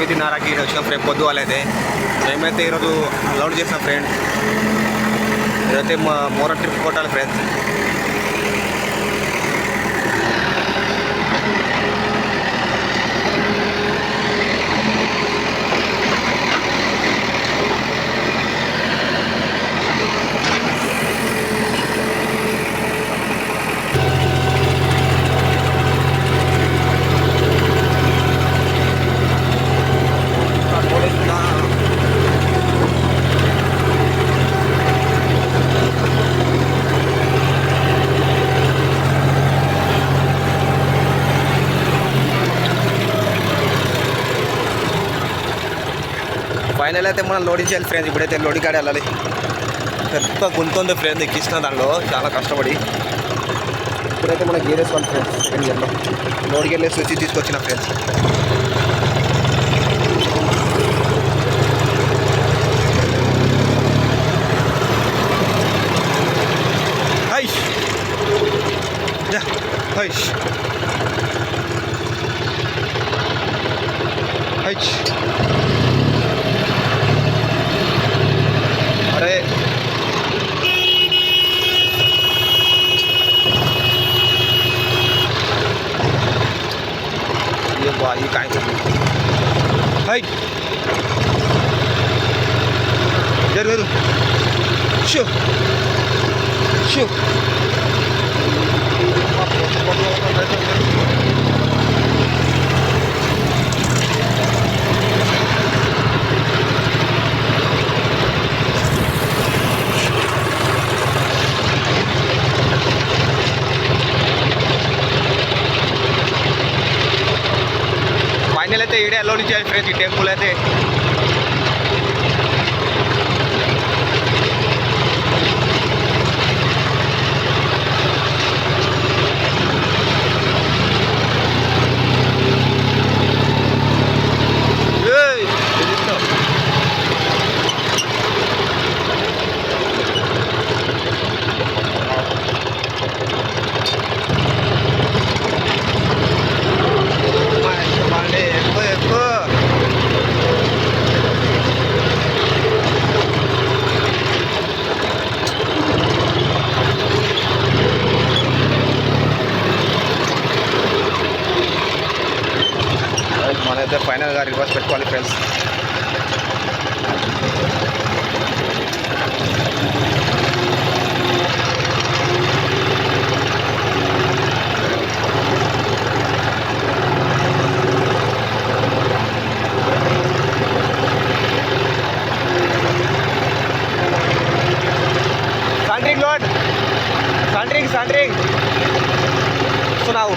8:30కి వచ్చిన ఫ్రెండ్ పొద్దుగాలైతే మేమైతే ఈరోజు లోడ్ చేసిన ఫ్రెండ్ ఇదైతే మోరల్ ట్రిప్ కొట్టాలి ఫ్రెండ్స్. ఫైనల్ అయితే మనం లోడింగ్ చేయాలి ఫ్రెండ్స్. ఇప్పుడైతే లోడింగ్ కాడ వెళ్ళాలి. పెద్ద గుంతుంది ఫ్రెండ్స్ ఎక్కించిన దానిలో చాలా కష్టపడి. ఇప్పుడైతే మనం గేర్ వేసుకోవాలి ఫ్రెండ్స్. సెకండ్ గేర్లో లోడ్ గేర్ వేసి వచ్చి తీసుకొచ్చిన ఫ్రెండ్స్. హైష్ హైష్ హైష్ अरे ये बाई काय हाय जरूर शो शो ఫైనల్ అయితే ఈడే లోడింగ్ చేయాలి ఫ్రెండ్స్. ఈ టెంపుల్ అయితే మనైతే ఫైనల్గా రివర్స్ పెట్టుకోవాలి ఫ్రెండ్స్. సండ్రింగ్ లోడ్ సండ్రింగ్ సునావు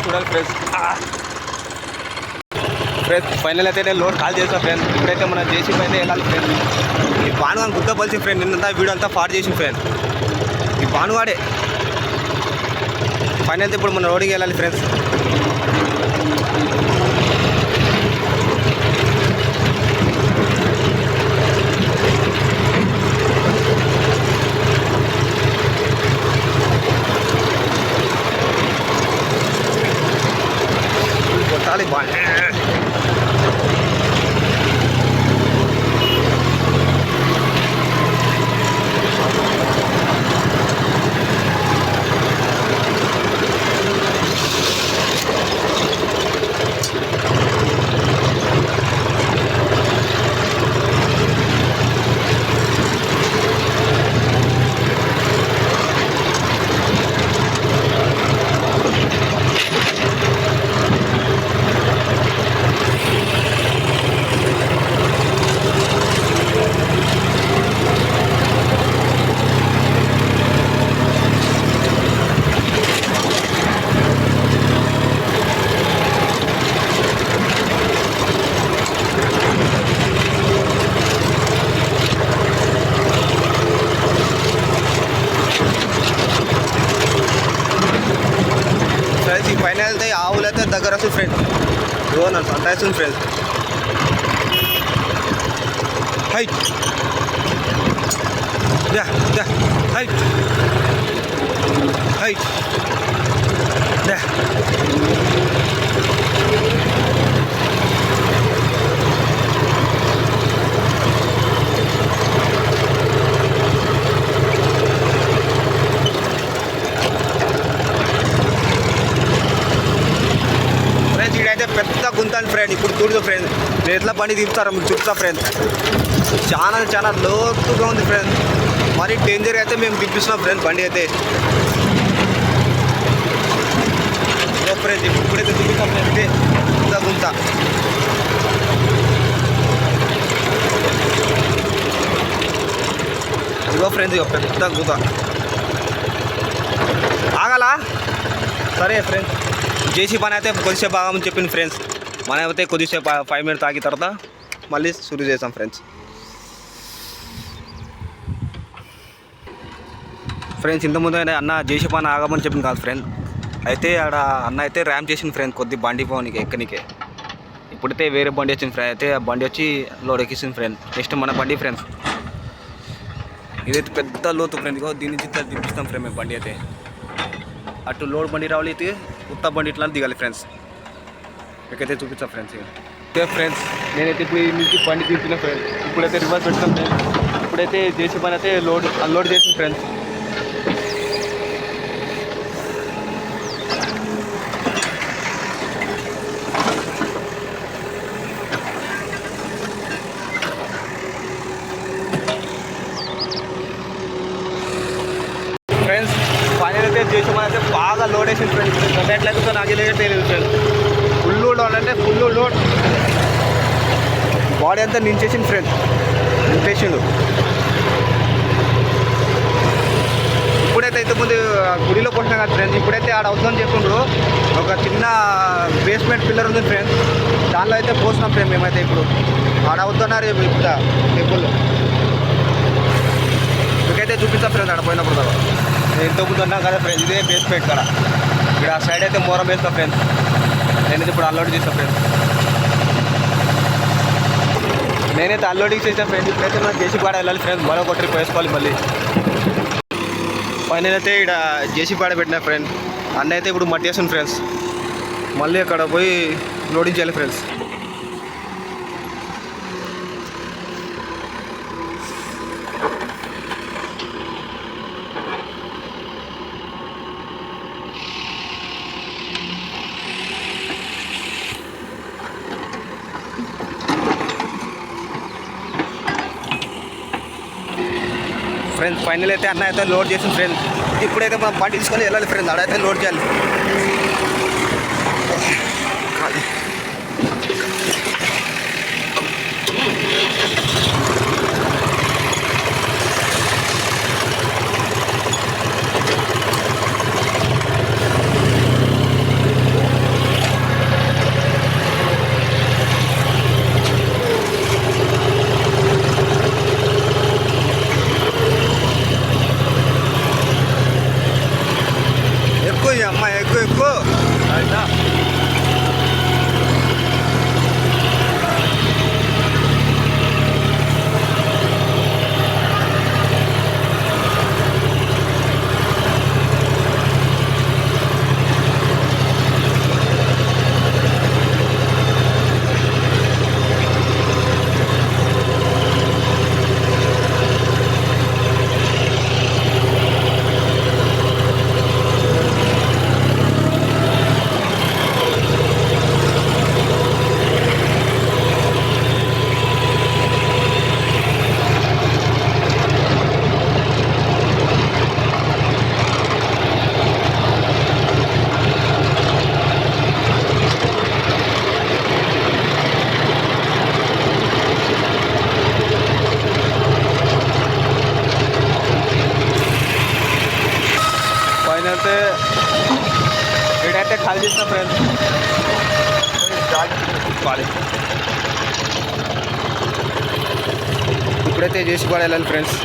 చూడాలి ఫ్రెండ్స్. ఫ్రెండ్స్ ఫైనల్ అయితే నేను లోడ్ కాల్ చేస్తాను ఫ్రెండ్స్. ఇప్పుడైతే మన జేసీబీ అయితే వెళ్ళాలి ఫ్రెండ్స్. ఈ భానుగాని గుర్తపలిసి ఫ్రెండ్ నిన్నంతా వీడియో అంతా ఫాడ్ చేసి ఫ్రెండ్స్. ఈ భానుగాడే ఫైనల్ అయితే ఇప్పుడు మన లోడింగ్ వెళ్ళాలి ఫ్రెండ్స్. కొట్టాలి బాగా. దగ్గర వస్తుంది ఫ్రెండ్. ఇదిగో నన్ను సంతాయిస్తుంది friend. Height height height friends ఇక్కడైతే పెద్ద గుంతాను ఫ్రెండ్. ఇప్పుడు చూడదు ఫ్రెండ్, నేను ఎట్లా బండి తిప్పుతారో మీకు చూపుతా ఫ్రెండ్. చాలా లోతుగా ఉంది ఫ్రెండ్. మరి డేంజర్ అయితే మేము తిప్పిస్తున్నాం ఫ్రెండ్ బండి అయితే. ఫ్రెండ్ ఇప్పుడైతే తిప్పుతాం ఫ్రెండ్. ఇదే పెద్ద గుంత. ఇదిగో ఫ్రెండ్స్ ఇక పెద్ద గుంత. ఆగాలా? సరే ఫ్రెండ్స్, జేసీ పని అయితే కొద్దిసేపు ఆగమని చెప్పింది ఫ్రెండ్స్. మనం అయితే కొద్దిసేపు 5 మినిట్స్ ఆగిన తర్వాత మళ్ళీ షురూ చేస్తాం ఫ్రెండ్స్. ఫ్రెండ్స్ ఇంతకుముందు అన్న జేసీ పని ఆగమని చెప్పింది కాదు ఫ్రెండ్. అయితే ఆడ అన్న అయితే ర్యామ్ చేసింది ఫ్రెండ్ కొద్ది బండి పోనీకి ఎక్కనికే. ఇప్పుడైతే వేరే బండి వచ్చింది ఫ్రెండ్. అయితే ఆ బండి వచ్చి లోడ్ ఎక్కిస్తుంది ఫ్రెండ్. నెక్స్ట్ మన బండి ఫ్రెండ్స్. ఇదైతే పెద్ద లోతు ఫ్రెండ్. ఇగో దీని నుంచి దింపిస్తాం ఫ్రెండ్ మేము బండి అయితే. అటు లోడ్ బండి రావాలి, అయితే ఉత్త బండి ఇట్లా దిగాలి ఫ్రెండ్స్. మీకైతే చూపించాం ఫ్రెండ్స్. ఇక ఫ్రెండ్స్ నేనైతే ఇప్పుడు ఈ నుంచి బండి దించిన ఫ్రెండ్. ఇప్పుడైతే రివర్స్ పెట్టినాం ఫ్రెండ్స్. ఇప్పుడైతే జేసీ పని అయితే అన్లోడ్ చేసింది ఫ్రెండ్స్. ఫ్రెండ్స్ ఫైనల్ అయితే జేసీ పని అయితే బాగా లోడ్ వేసింది ఫ్రెండ్స్. ఎట్లయితే నాకు తెలియదు ఫ్రెండ్స్. ఫుల్ లోడ్ అంటే ఫుల్ లోడ్. బాడీ అంతా నించేసింది ఫ్రెండ్స్. నింపేసిండు. ఇప్పుడైతే ఇంతకుముందు గుడిలో పోసినా కదా ఫ్రెండ్స్. ఇప్పుడైతే ఆడ అవుతుందని చెప్పిండ్రు. ఒక చిన్న బేస్మెంట్ పిల్లర్ ఉంది ఫ్రెండ్స్. దానిలో అయితే పోసినాం ఫ్రెండ్ మేమైతే. ఇప్పుడు ఆడ అవుతున్నారు ఇప్పుడు టెంపుల్. మీకైతే చూపిస్తాం ఫ్రెండ్స్ ఆడ పోయినప్పుడు కదా. నేను ఇంతకుముందు అన్నా కదా ఫ్రెండ్స్, ఇదే బేస్మెంట్ కాడ. ఇక్కడ ఆ సైడ్ అయితే మోరం వేస్తాం ఫ్రెండ్స్. నేనైతే ఇప్పుడు అన్లోడ్ చేస్తాను ఫ్రెండ్స్. నేనైతే అన్లోడింగ్ చేసాను ఫ్రెండ్స్. ఇప్పుడైతే మనం జేసీ పాడ వెళ్ళాలి ఫ్రెండ్స్. మరొక ట్రిప్ వేసుకోవాలి మళ్ళీ. ఫైనల్ అయితే ఇక్కడ జేసీ పాడ పెట్టినా ఫ్రెండ్. అన్న అయితే ఇప్పుడు మట్టి వేస్తుంది ఫ్రెండ్స్. మళ్ళీ అక్కడ పోయి లోడింగ్ చేయాలి ఫ్రెండ్స్. ఫ్రెండ్స్ ఫైనల్ అయితే అన్న అయితే లోడ్ చేసింది ఫ్రెండ్స్. ఇప్పుడైతే మనం బండి తీసుకొని వెళ్ళాలి ఫ్రెండ్స్. ఆడైతే లోడ్ చేయాలి. అమ్మ ఎక్కువ అయినా అయితే వీడైతే ఖాళీ చేసిన ఫ్రెండ్స్. ఇప్పుడైతే చేసి పడేయాలి ఫ్రెండ్స్.